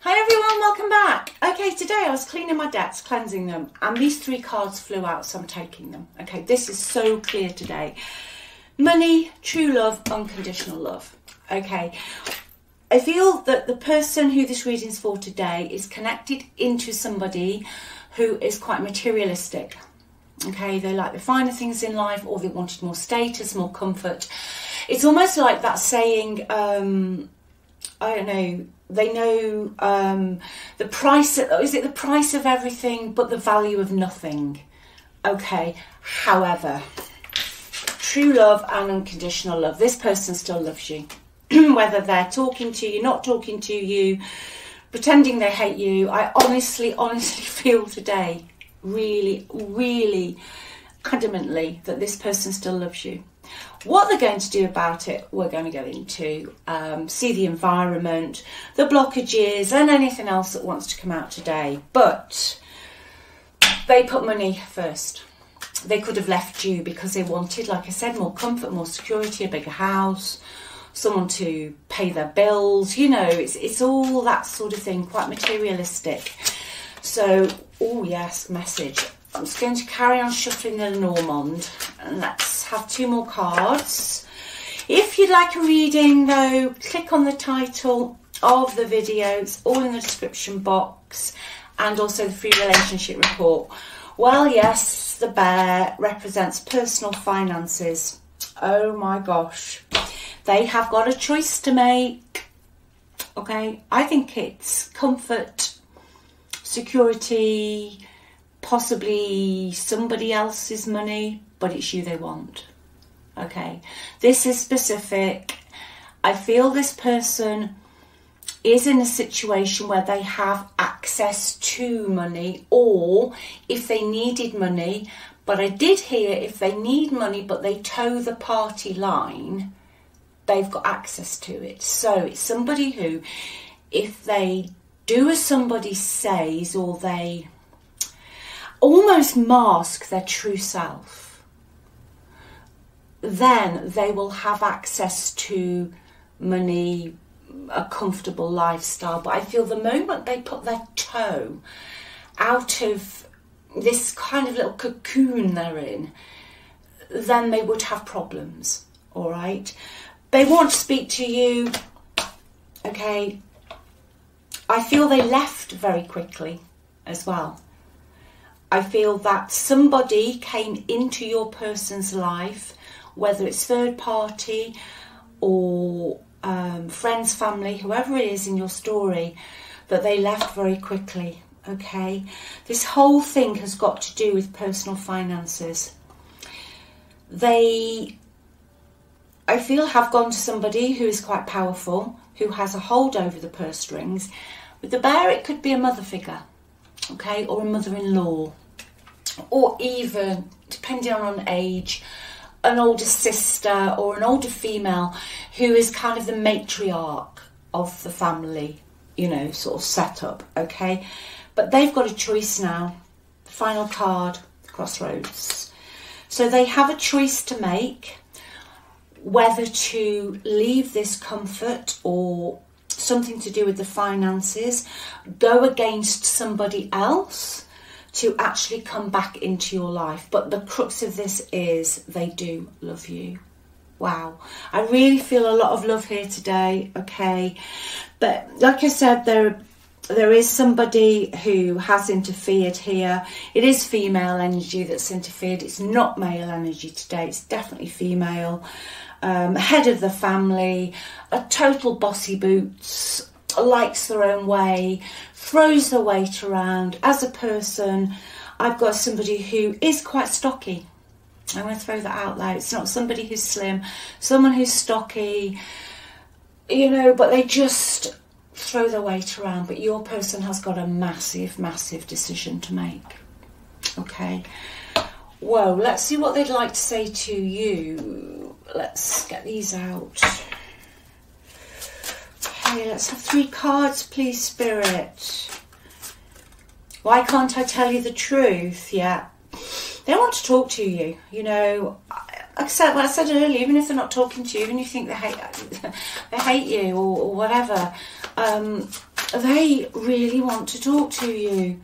Hi everyone, welcome back. Okay, today I was cleaning my decks, cleansing them, and these three cards flew out, so I'm taking them. Okay, this is so clear today. Money, true love, unconditional love. Okay, I feel that the person who this reading's for today is connected into somebody who is quite materialistic. Okay, they like the finer things in life, or they wanted more status, more comfort. It's almost like that saying, I don't know, they know the price, is it the price of everything but the value of nothing? Okay, however, true love and unconditional love, this person still loves you. Whether they're talking to you, not talking to you, pretending they hate you, I honestly feel today, really adamantly, that this person still loves you. What they're going to do about it, we're going to go into, see the environment, the blockages and anything else that wants to come out today. But they put money first. They could have left you because they wanted, like I said, more comfort, more security, a bigger house, someone to pay their bills. You know, it's all that sort of thing, quite materialistic. So, oh yes, message. I'm just going to carry on shuffling the Normand, and let's have two more cards. If you'd like a reading though, click on the title of the video. It's all in the description box, and also the free relationship report. Well, yes, the bear represents personal finances. Oh my gosh. They have got a choice to make. Okay, I think it's comfort, security, possibly somebody else's money, but it's you they want. Okay, this is specific. I feel this person is in a situation where they have access to money, or if they needed money, but I did hear if they need money but they toe the party line, they've got access to it. So it's somebody who, if they do as somebody says, or they almost mask their true self, then they will have access to money, a comfortable lifestyle. But I feel the moment they put their toe out of this kind of little cocoon they're in, then they would have problems. All right, they want to speak to you. Okay, I feel they left very quickly as well. I feel that somebody came into your person's life, whether it's third party or friends, family, whoever it is in your story, that they left very quickly. Okay, this whole thing has got to do with personal finances. They, I feel, have gone to somebody who is quite powerful, who has a hold over the purse strings. With the bear, it could be a mother figure, okay, or a mother-in-law, or even, depending on age, an older sister or an older female who is kind of the matriarch of the family, you know, sort of setup, okay? But they've got a choice now. The final card, Crossroads. So they have a choice to make, whether to leave this comfort or something to do with the finances, go against somebody else to actually come back into your life. But the crux of this is they do love you. Wow, I really feel a lot of love here today. Okay, but like I said, there is somebody who has interfered here. It is female energy that's interfered. It's not male energy today. It's definitely female. Head of the family, a total bossy boots, likes their own way, throws the weight around. As a person, I've got somebody who is quite stocky. I'm going to throw that out loud. It's not somebody who's slim, someone who's stocky, you know, but they just throw the weight around. But your person has got a massive decision to make. Okay, well, let's see what they'd like to say to you. Let's get these out. Okay, let's have three cards, please, Spirit. Why can't I tell you the truth? Yeah, they want to talk to you. You know, like I said earlier, even if they're not talking to you, even if you think they hate you or whatever, They really want to talk to you.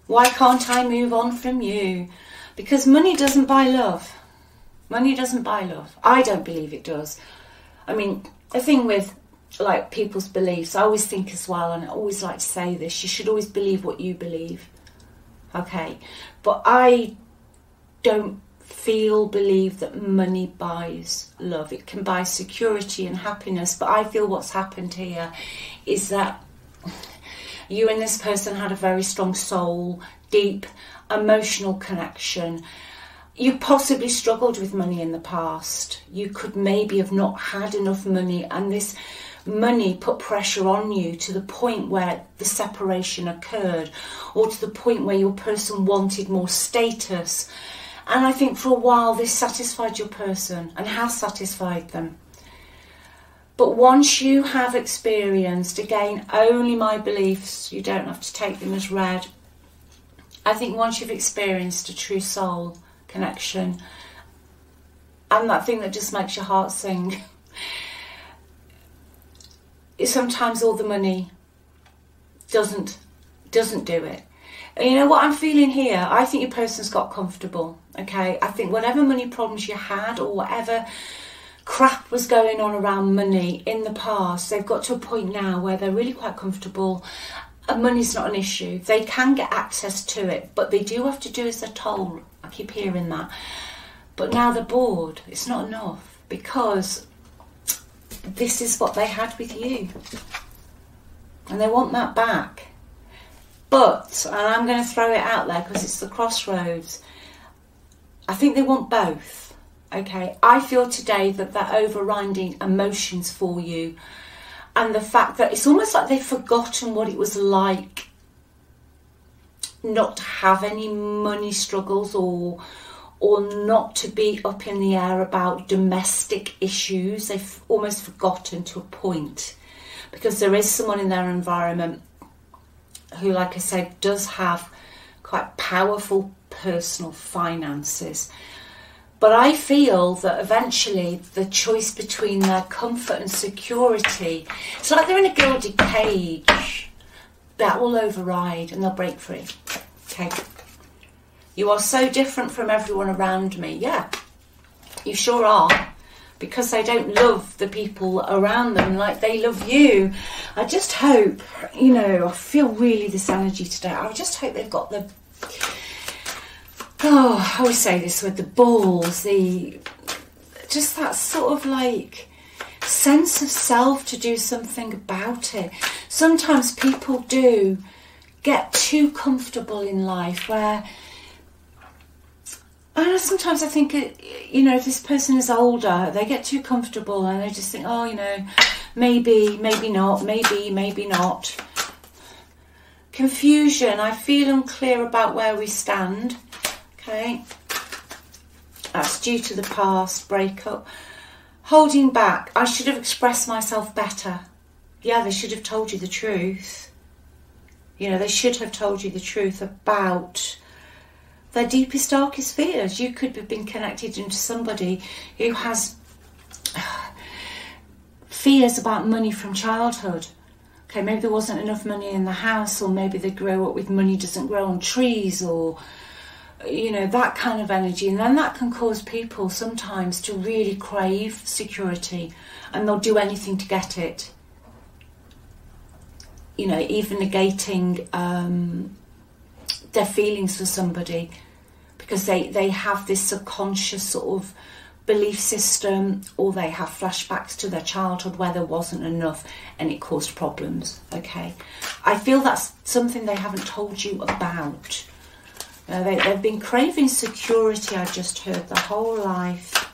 Why can't I move on from you? Because money doesn't buy love. Money doesn't buy love. I don't believe it does. I mean, the thing with like people's beliefs, I always think as well, and I always like to say this, you should always believe what you believe. Okay? But I don't believe that money buys love. It can buy security and happiness, but I feel what's happened here is that you and this person had a very strong soul, deep emotional connection. You possibly struggled with money in the past. You could maybe have not had enough money, and this money put pressure on you to the point where the separation occurred, or to the point where your person wanted more status. And I think for a while this satisfied your person and has satisfied them. But once you have experienced, again, only my beliefs, you don't have to take them as read. I think once you've experienced a true soul connection, and that thing that just makes your heart sing, is sometimes all the money doesn't do it. And you know what I'm feeling here? I think your person's got comfortable, okay? I think whatever money problems you had, or whatever crap was going on around money in the past, they've got to a point now where they're really quite comfortable and money's not an issue. They can get access to it, but they do have to do as they're told. I keep hearing that. But now they're bored. It's not enough, because this is what they had with you. And they want that back. But, and I'm going to throw it out there because it's the crossroads, I think they want both. Okay, I feel today that they're overriding emotions for you, and the fact that it's almost like they've forgotten what it was like not to have any money struggles, or not to be up in the air about domestic issues. They've almost forgotten to a point, because there is someone in their environment who, like I said, does have quite powerful personal finances. But I feel that eventually the choice between their comfort and security, it's like they're in a gilded cage, that will override and they'll break free. Okay. You are so different from everyone around me. Yeah, you sure are. Because they don't love the people around them like they love you. I just hope, you know, I feel really this energy today. I just hope they've got the, I always say this word, the balls, just that sort of like sense of self to do something about it. Sometimes people do get too comfortable in life where, sometimes I think, you know, if this person is older, they get too comfortable and they just think, oh, you know, maybe not, maybe not. Confusion, I feel unclear about where we stand. Okay. That's due to the past, breakup. Holding back, I should have expressed myself better. Yeah, they should have told you the truth. You know, they should have told you the truth about their deepest, darkest fears. You could have been connected into somebody who has fears about money from childhood. Okay, maybe there wasn't enough money in the house, or maybe they grow up with money doesn't grow on trees, or, you know, that kind of energy. And then that can cause people sometimes to really crave security, and they'll do anything to get it. You know, even negating their feelings for somebody, because they have this subconscious sort of belief system, or they have flashbacks to their childhood where there wasn't enough and it caused problems. Okay, I feel that's something they haven't told you about. They've been craving security, I just heard, the whole life.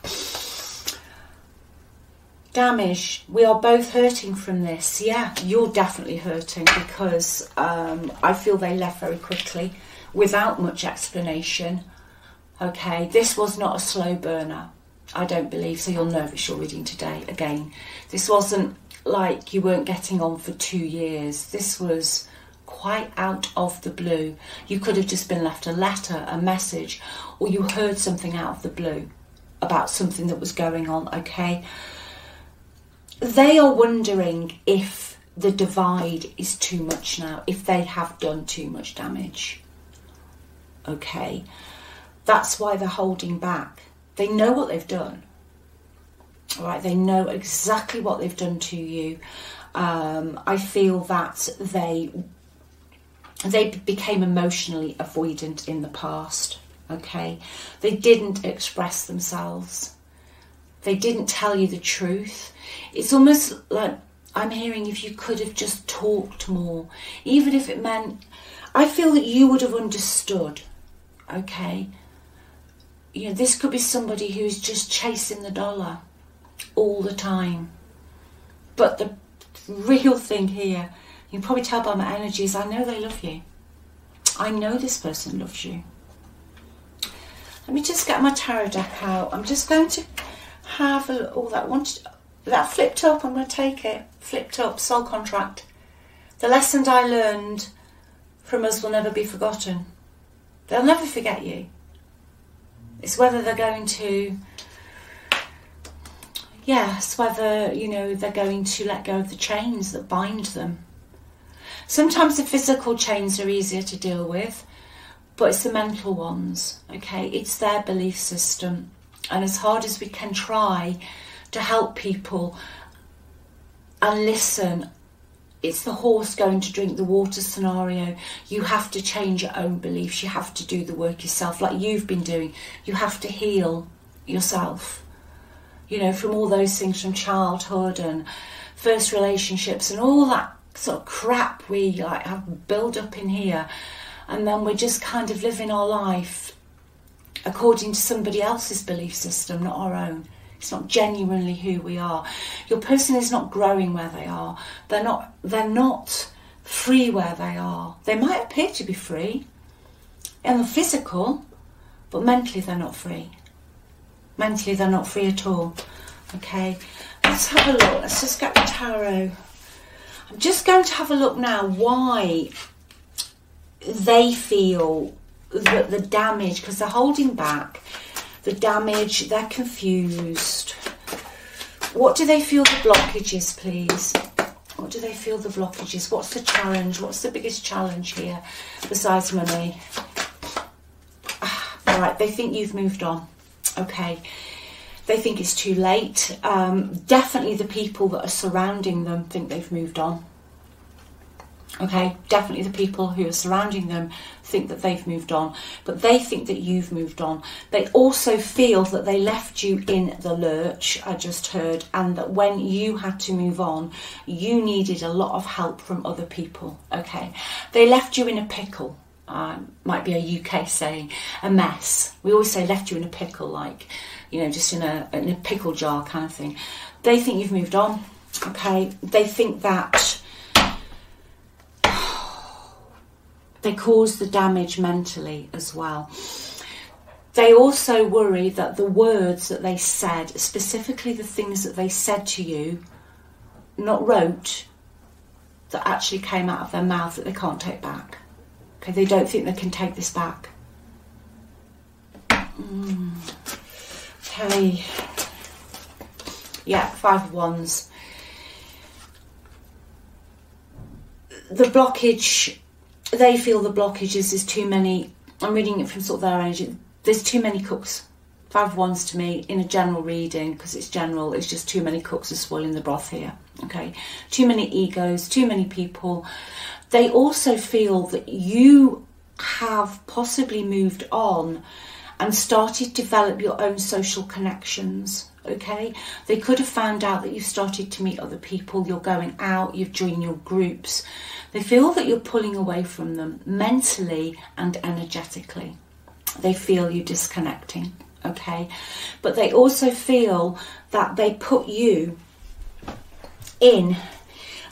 Damage, we are both hurting from this. Yeah, you're definitely hurting, because I feel they left very quickly without much explanation. Okay, this was not a slow burner, I don't believe, so you'll know if it's your reading today. Again, this wasn't like you weren't getting on for 2 years. This was quite out of the blue. You could have just been left a letter, a message, or you heard something out of the blue about something that was going on. Okay, they are wondering if the divide is too much now, if they have done too much damage. Okay, that's why they're holding back. They know what they've done. All right, they know exactly what they've done to you. I feel that they became emotionally avoidant in the past. Okay, they didn't express themselves. They didn't tell you the truth. It's almost like I'm hearing, if you could have just talked more, even if it meant, I feel that you would have understood. Okay, you know, this could be somebody who's just chasing the dollar all the time. But the real thing here, you can probably tell by my energy, is I know they love you. I know this person loves you. Let me just get my tarot deck out. I'm just going to have a look. Oh, that flipped up. I'm going to take it. Flipped up. Soul contract. The lessons I learned from us will never be forgotten. They'll never forget you. It's whether they're going to, yes, whether, you know, they're going to let go of the chains that bind them. Sometimes the physical chains are easier to deal with, but it's the mental ones, okay? It's their belief system. And as hard as we can try to help people and listen, it's the horse going to drink the water scenario. You have to change your own beliefs. You have to do the work yourself, like you've been doing. You have to heal yourself, you know, from all those things from childhood and first relationships and all that sort of crap we like have built up in here. And then we're just kind of living our life according to somebody else's belief system, not our own. It's not genuinely who we are. Your person is not growing where they are. They're not free where they are. They might appear to be free in the physical, but mentally they're not free. Mentally they're not free at all. Okay, let's have a look. Let's just get the tarot. I'm just going to have a look now why they feel that the damage, because they're holding back, the damage, they're confused. What do they feel the blockage is, please? What do they feel the blockage is? What's the challenge? What's the biggest challenge here besides money? All right, they think you've moved on. Okay, they think it's too late. Definitely the people that are surrounding them think they've moved on. Okay, definitely the people who are surrounding them think that they've moved on, but they think that you've moved on. They also feel that they left you in the lurch, I just heard, and that when you had to move on, you needed a lot of help from other people. Okay, they left you in a pickle. Might be a UK saying, a mess. We always say left you in a pickle, like, you know, just in a pickle jar kind of thing. They think you've moved on. Okay, they think that they caused the damage mentally as well. They also worry that the words that they said, specifically the things that they said to you, not wrote, that actually came out of their mouth, that they can't take back. Okay, they don't think they can take this back. Okay. Yeah, 5 of Wands. The blockage, they feel the blockage is too many. I'm reading it from sort of their energy. There's too many cooks. 5 of Wands to me in a general reading, because it's general, it's just too many cooks are spoiling the broth here. Okay, too many egos, too many people. They also feel that you have possibly moved on and started to develop your own social connections. Okay, they could have found out that you've started to meet other people, you're going out, you've joined your groups. They feel that you're pulling away from them mentally and energetically. They feel you disconnecting. Okay, but they also feel that they put you in,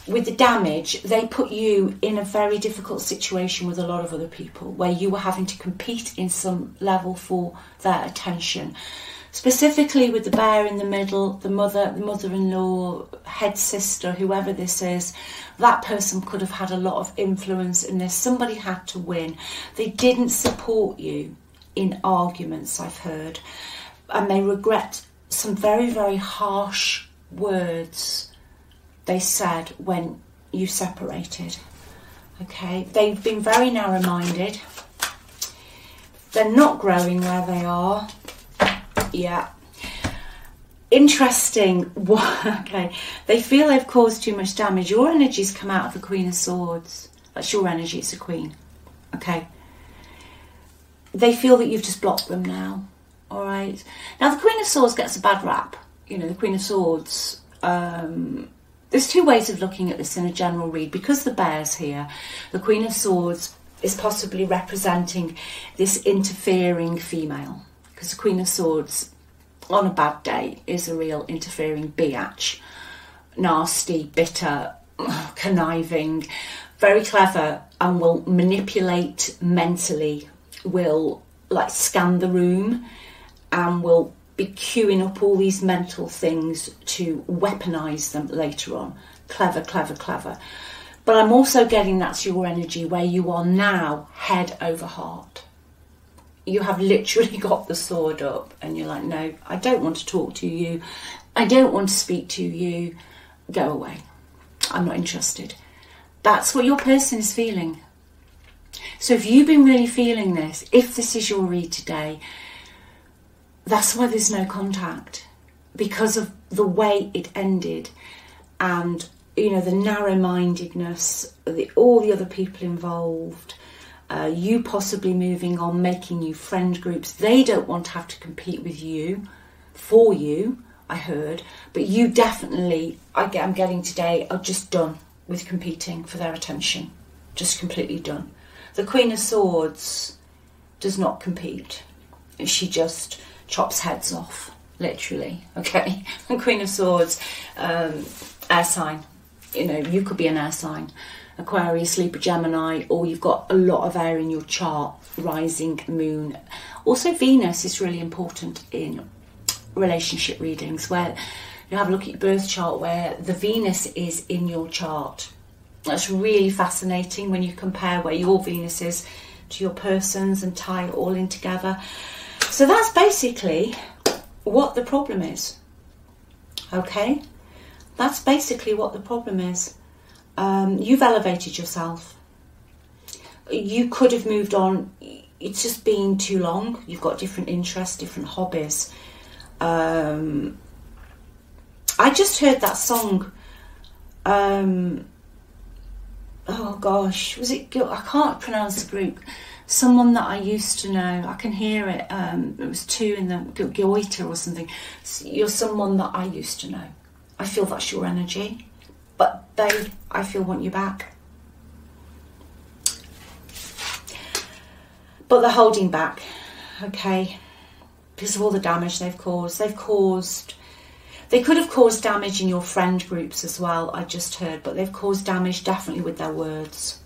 with the damage, they put you in a very difficult situation with a lot of other people, where you were having to compete in some level for their attention. Specifically with the bear in the middle, the mother-in-law, head sister, whoever this is, that person could have had a lot of influence in this. Somebody had to win. They didn't support you in arguments, I've heard, and they regret some very, very harsh words they said when you separated. Okay, they've been very narrow-minded. They're not growing where they are. Yeah. Interesting. Okay, they feel they've caused too much damage. Your energy's come out of the Queen of Swords. That's your energy, it's a Queen. Okay. They feel that you've just blocked them now. All right. Now, the Queen of Swords gets a bad rap. You know, the Queen of Swords... there's two ways of looking at this in a general read. Because the bear's here, the Queen of Swords is possibly representing this interfering female. Because the Queen of Swords, on a bad day, is a real interfering biatch. Nasty, bitter, conniving, very clever, and will manipulate mentally, will like scan the room, and will be queuing up all these mental things to weaponize them later on. Clever, clever, clever. But I'm also getting that's your energy where you are now head over heart. You have literally got the sword up and you're like, no, I don't want to talk to you. I don't want to speak to you. Go away. I'm not interested. That's what your person is feeling. So if you've been really feeling this, if this is your read today, that's why there's no contact, because of the way it ended, and you know, the narrow-mindedness, all the other people involved, you possibly moving on, making new friend groups. They don't want to have to compete with you, for you, I heard, but you definitely, I'm getting today, are just done with competing for their attention, just completely done. The Queen of Swords does not compete. She just chops heads off, literally. Okay. And Queen of Swords, air sign. You know, you could be an air sign, Aquarius, Libra, Gemini, or you've got a lot of air in your chart, rising, moon. Also, Venus is really important in relationship readings, where you have a look at your birth chart where the Venus is in your chart. That's really fascinating when you compare where your Venus is to your person's and tie it all in together. So that's basically what the problem is. Okay? That's basically what the problem is. You've elevated yourself. You could have moved on. It's just been too long. You've got different interests, different hobbies. I just heard that song. Oh gosh, was it? I can't pronounce the group. Someone that I used to know. I can hear it. It was two in the Goiter or something. You're someone that I used to know. I feel that's your energy, but they, I feel, want you back. But they're holding back, okay, because of all the damage they've caused. They could have caused damage in your friend groups as well, I just heard, but they've caused damage definitely with their words.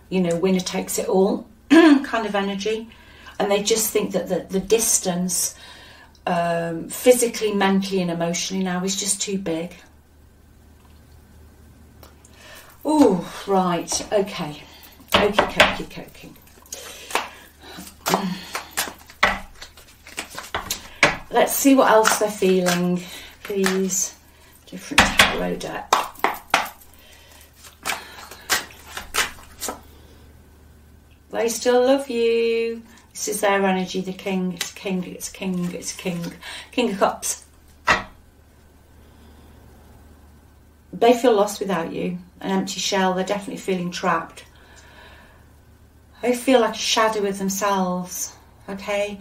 You know, winner takes it all kind of energy. And they just think that the distance, physically, mentally and emotionally now is just too big. Oh, right, okay. Okey. Let's see what else they're feeling, please. Different tarot deck. They still love you. This is their energy, the king. It's king, it's king, it's king. King of Cups. They feel lost without you. An empty shell. They're definitely feeling trapped. They feel like a shadow of themselves. Okay?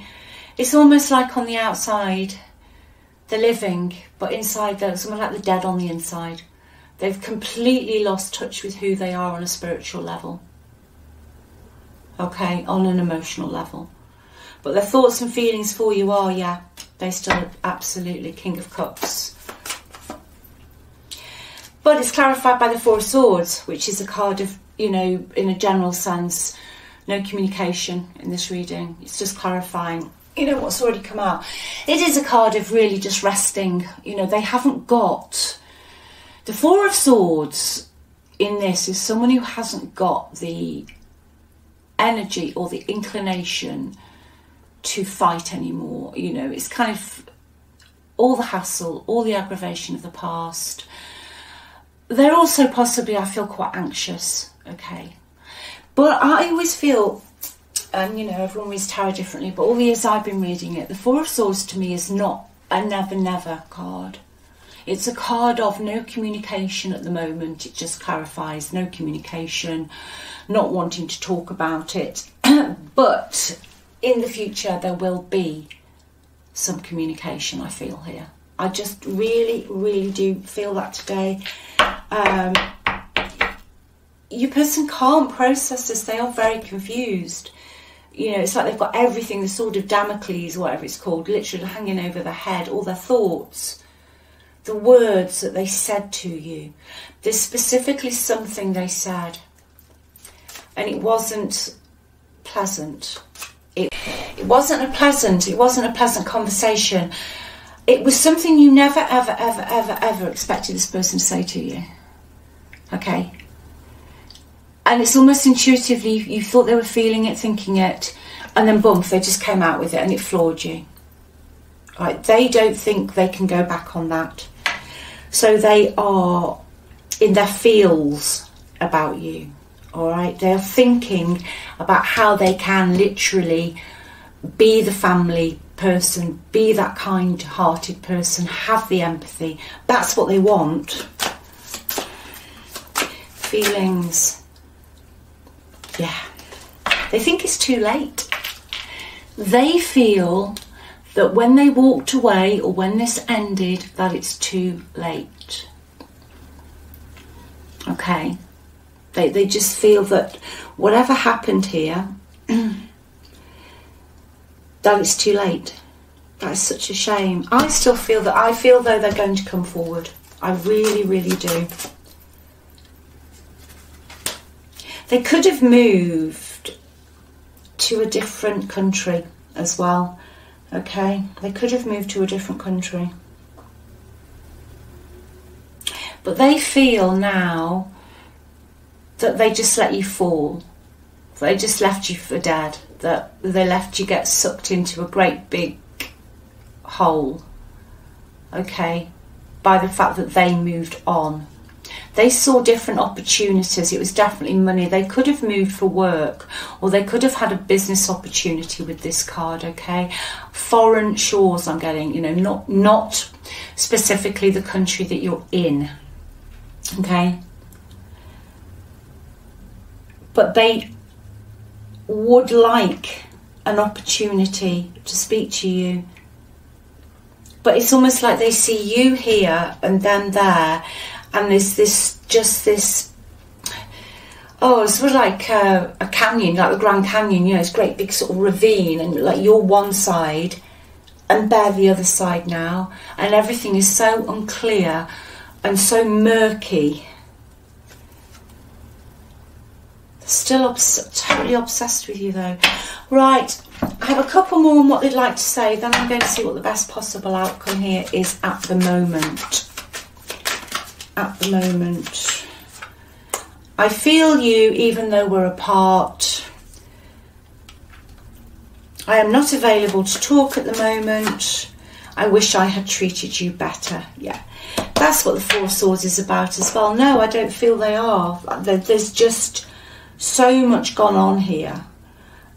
It's almost like on the outside, they're living, but inside they're somewhat like the dead on the inside. They've completely lost touch with who they are on a spiritual level. Okay, on an emotional level. But their thoughts and feelings for you are, yeah, they still absolutely King of Cups. But it's clarified by the Four of Swords, which is a card of, you know, in a general sense, no communication in this reading. It's just clarifying, you know, what's already come out. It is a card of really just resting. You know, they haven't got... The Four of Swords in this is someone who hasn't got the energy or the inclination to fight anymore. You know, it's kind of all the hassle, all the aggravation of the past. they're also possibly, I feel, quite anxious, okay? But I always feel, and you know, everyone reads tarot differently, but all the years I've been reading it, the Four of Swords to me is not a never, never card. It's a card of no communication at the moment. It just clarifies no communication, not wanting to talk about it. But in the future, there will be some communication, I feel here. I just really, really do feel that today. Your person can't process this. They are very confused. You know, it's like they've got everything, the Sword of Damocles, whatever it's called, literally hanging over their head, all their thoughts, the words that they said to you. There's specifically something they said, and it wasn't pleasant. It wasn't a pleasant conversation. It was something you never, ever, ever, ever, ever expected this person to say to you. Okay? And it's almost intuitively, you thought they were feeling it, thinking it, and then boom, they just came out with it and it floored you. Right? They don't think they can go back on that. So they are in their feels about you. All right? They are thinking about how they can literally be the family person, be that kind-hearted person, have the empathy. That's what they want. Feelings. Yeah. They think it's too late. They feel that when they walked away or when this ended, that it's too late. Okay. They just feel that whatever happened here, that it's too late. That is such a shame. I still feel that, I feel though they're going to come forward. I really, really do. They could have moved to a different country as well. Okay? They could have moved to a different country. But they feel now that they just let you fall. They just left you for dead. That they left you get sucked into a great big hole. Okay? By the fact that they moved on. They saw different opportunities. It was definitely money. They could have moved for work, or they could have had a business opportunity with this card, okay? Foreign shores I'm getting, you know, not specifically the country that you're in, okay? But they would like an opportunity to speak to you. But it's almost like they see you here and them there, and there's this, oh, it's sort of like a canyon, like the Grand Canyon, you know, it's great big sort of ravine, and like you're one side and they're the other side now, and everything is so unclear and so murky. Still totally obsessed with you though. Right, I have a couple more on what they'd like to say, then I'm going to see what the best possible outcome here is at the moment. At the moment. I feel you even though we're apart. I am not available to talk at the moment. I wish I had treated you better. Yeah, that's what the Four of Swords is about as well. No, I don't feel they are. There's just so much gone on here.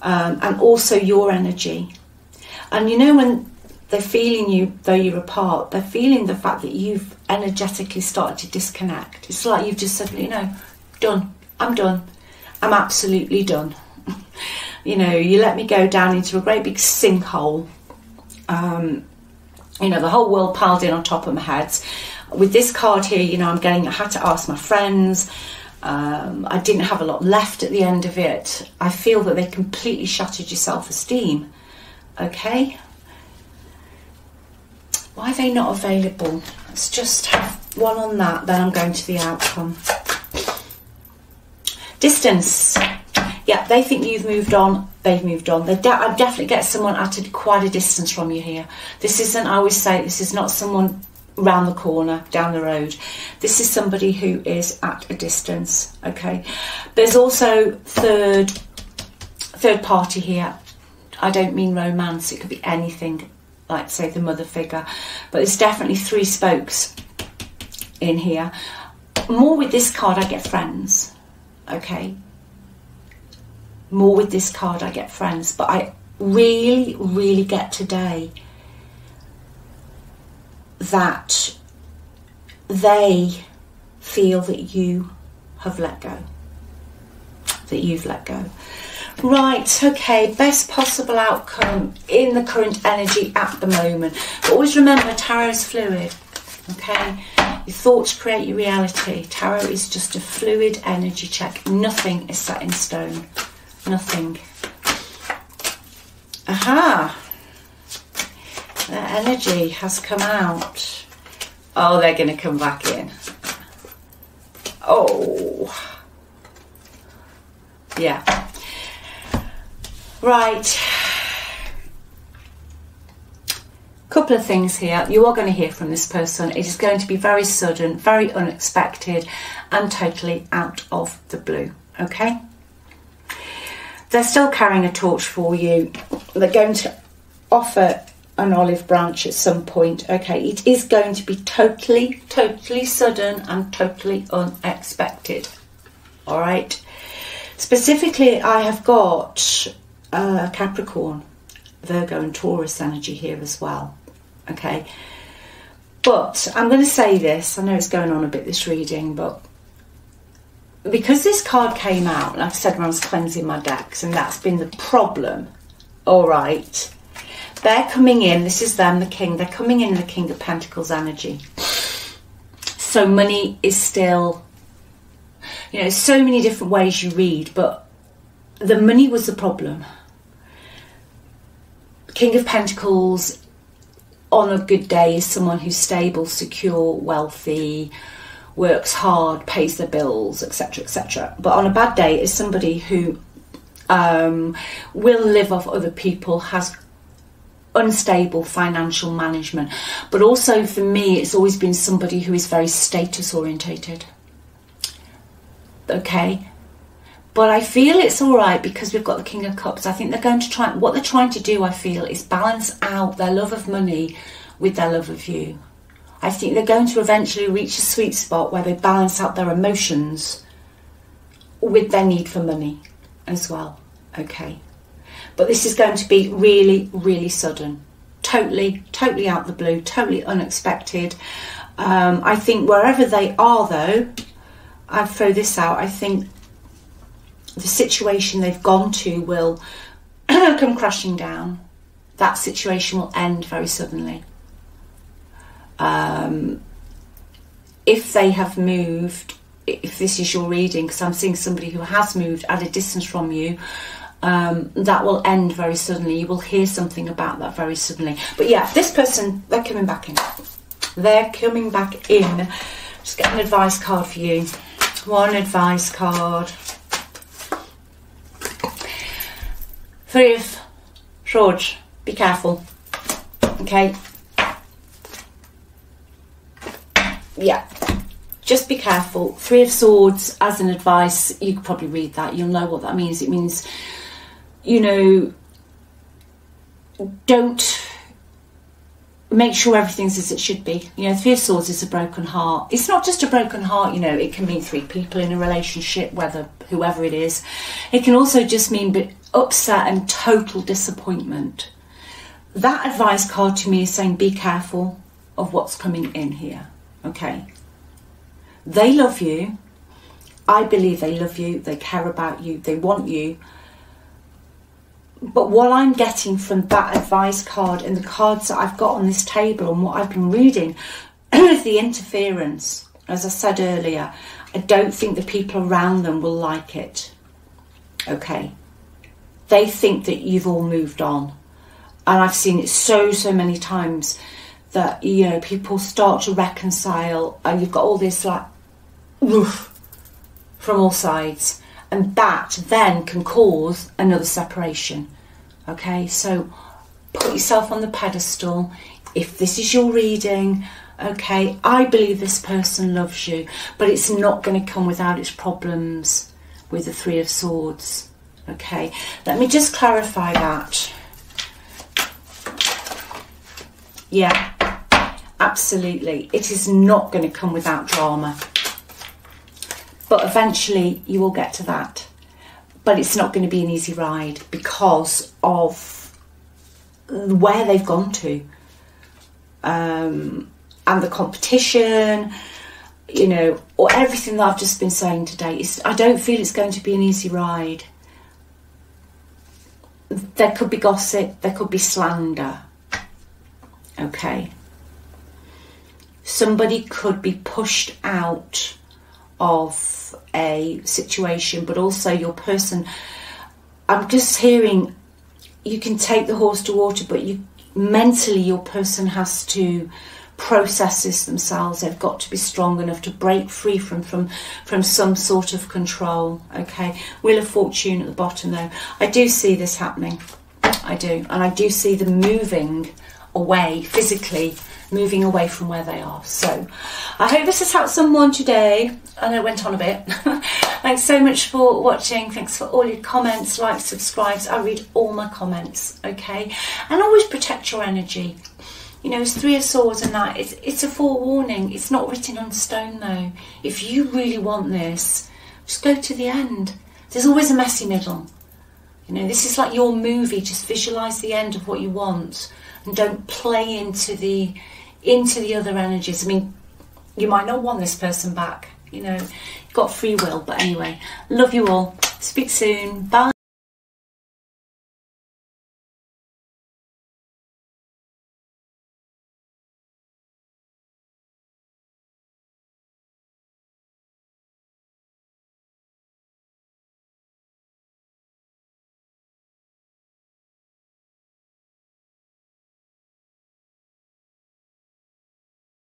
And also your energy. And you know, when they're feeling you, though you're apart, they're feeling the fact that you've energetically started to disconnect. It's like you've just said, you know, done. I'm done. I'm absolutely done. You know, you let me go down into a great big sinkhole. You know, the whole world piled in on top of my head. With this card here, you know, I had to ask my friends. I didn't have a lot left at the end of it. I feel that they completely shattered your self-esteem. Okay? Why are they not available? Let's just have one on that, then I'm going to the outcome. Distance. Yeah, they think you've moved on. They've moved on. I definitely get someone at quite a distance from you here. This isn't, I always say, this is not someone round the corner, down the road. This is somebody who is at a distance, okay? There's also third party here. I don't mean romance. It could be anything, like say the mother figure, but it's definitely three spokes in here. More with this card, I get friends. Okay. More with this card, I get friends. But I really, really get today that they feel that you have let go. That you've let go. Right, okay, best possible outcome in the current energy at the moment. But always remember, tarot's fluid, okay? Your thoughts create your reality. Tarot is just a fluid energy check. Nothing is set in stone. Nothing. Aha! The energy has come out. Oh, they're going to come back in. Oh. Yeah. Right. Couple of things here. You are going to hear from this person. It is going to be very sudden, very unexpected, and totally out of the blue. Okay? They're still carrying a torch for you. They're going to offer an olive branch at some point. Okay, it is going to be totally sudden and totally unexpected. All right. Specifically, I have got Capricorn, Virgo and Taurus energy here as well. Okay. But I'm going to say this. I know it's going on a bit, this reading, but because this card came out, like I said, when I was cleansing my decks, and that's been the problem. All right. They're coming in. This is them, the King. They're coming in the King of Pentacles energy. So money is still, you know, so many different ways you read, but the money was the problem. King of Pentacles on a good day is someone who's stable, secure, wealthy, works hard, pays their bills, etc., etc. But on a bad day is somebody who will live off other people, has unstable financial management. But also for me, it's always been somebody who is very status orientated. Okay. But I feel it's all right because we've got the King of Cups. I think they're going to try, what they're trying to do, I feel, is balance out their love of money with their love of you. I think they're going to eventually reach a sweet spot where they balance out their emotions with their need for money as well. Okay. But this is going to be really, really sudden. Totally out the blue, totally unexpected. I think wherever they are, though, I'll throw this out, I think the situation they've gone to will come crashing down. That situation will end very suddenly. If they have moved, if this is your reading, because I'm seeing somebody who has moved at a distance from you, that will end very suddenly. You will hear something about that very suddenly. But yeah, this person, they're coming back in. They're coming back in. Just get an advice card for you. One advice card. Three of Swords. Be careful. Okay. Yeah. Just be careful. Three of Swords as an advice. You could probably read that. You'll know what that means. It means, you know, don't make sure everything's as it should be. You know, Three of Swords is a broken heart. It's not just a broken heart, you know, it can mean three people in a relationship, whoever it is. It can also just mean upset and total disappointment. That advice card to me is saying be careful of what's coming in here. Okay. They love you. I believe they love you. They care about you. They want you. But what I'm getting from that advice card and the cards that I've got on this table and what I've been reading is the interference. As I said earlier, I don't think the people around them will like it. Okay. They think that you've all moved on. And I've seen it so many times that, you know, people start to reconcile and you've got all this like woof from all sides. And that then can cause another separation. Okay, so put yourself on the pedestal. If this is your reading, okay, I believe this person loves you, but it's not going to come without its problems with the Three of Swords. Okay, let me just clarify that. Yeah, absolutely. It is not going to come without drama. but eventually you will get to that. But it's not going to be an easy ride because of where they've gone to, and the competition, you know, or everything that I've just been saying today. I don't feel it's going to be an easy ride. There could be gossip, there could be slander, okay? Somebody could be pushed out of a situation, but also your person, I'm just hearing, you can take the horse to water, but mentally your person has to process this themselves. They've got to be strong enough to break free from some sort of control, okay? Wheel of Fortune at the bottom though. I do see this happening, I do, and I do see them moving away, physically moving away from where they are. So I hope this has helped someone today. I know it went on a bit. Thanks so much for watching. Thanks for all your comments, likes, subscribes. I read all my comments, okay? And always protect your energy. You know, it's 3 of Swords and that. It's a forewarning. It's not written on stone though. If you really want this, just go to the end. There's always a messy middle. You know, this is like your movie. Just visualise the end of what you want and don't play into the other energies. I mean, you might not want this person back. You know, you've got free will. But anyway, love you all. Speak soon. Bye.